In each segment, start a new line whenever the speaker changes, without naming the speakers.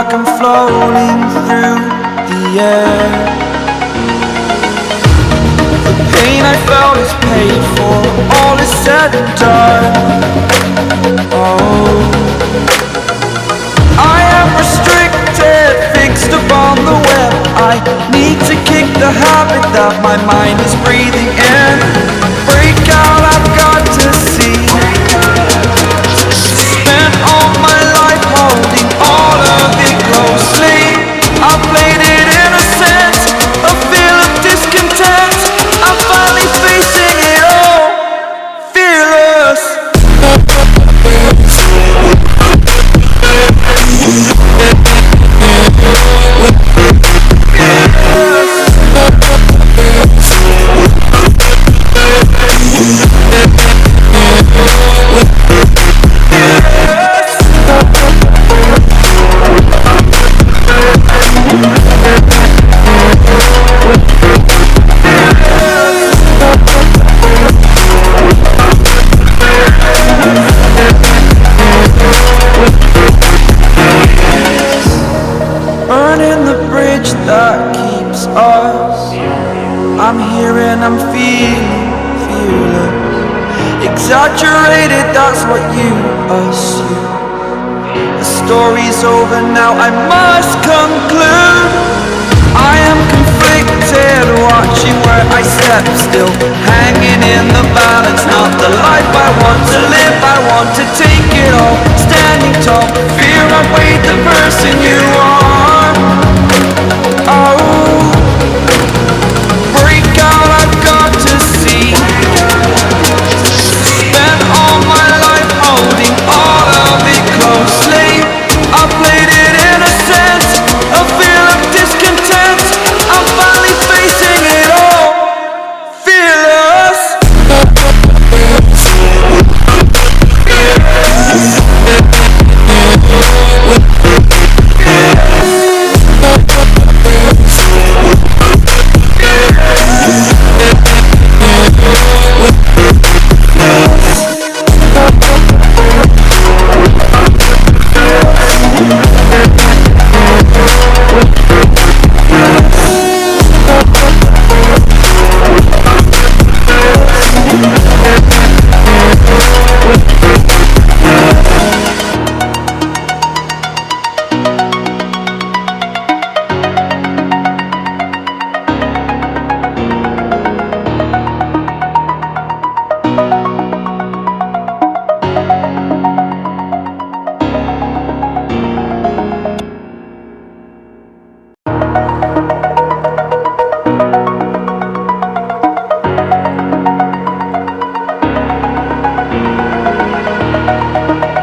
like I'm floating through the air. The pain I felt is paid for, all is said and done. Oh, I am restricted, fixed upon the web. I need to kick the habit that my mind is breathing in. Break out, I've got to see. Spent all my life holding all of it closely. I played it innocent, a feel of discontent. I'm finally facing it all, fearless. Burning the bridge that keeps us. I'm here and I'm feeling fearless. Exaggerated, that's what you assume. The story's over now, I must conclude. I am conflicted, watching where I step still, hanging in the balance. Not the life I want to live, I want to take it all. Standing tall, fear I weighed the person you are. Oh, break out, I've got to see. Spent all my life holding all of it closely. I played it innocent, a feel of discontent. I'm finally facing it all, fearless.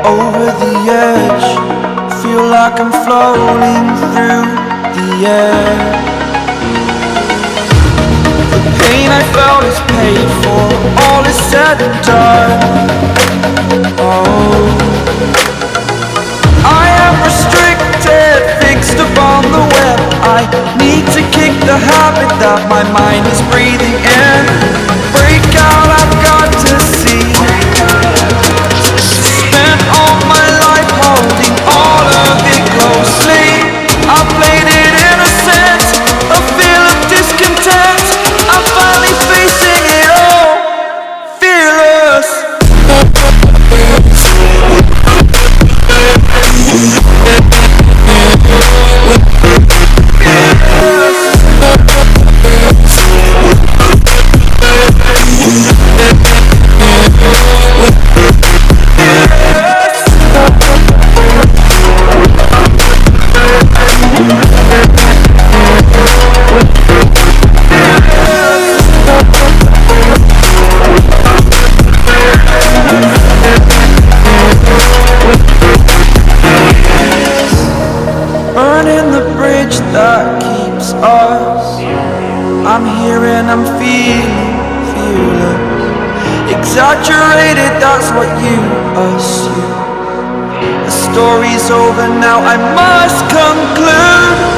Over the edge, feel like I'm floating through the air. The pain I felt is paid for, all is said and done. Oh, I am restricted, fixed upon the web. I need to kick the habit that my mind is breathing in. Break out, I've got to see. Spent all my life holding all of it closely. I played it innocent, a feel of discontent. I'm finally facing it all, fearless. Burning the bridge that keeps us. I'm here and I'm feeling fearless. Exaggerated, that's what you assume. The story's over now, I must conclude.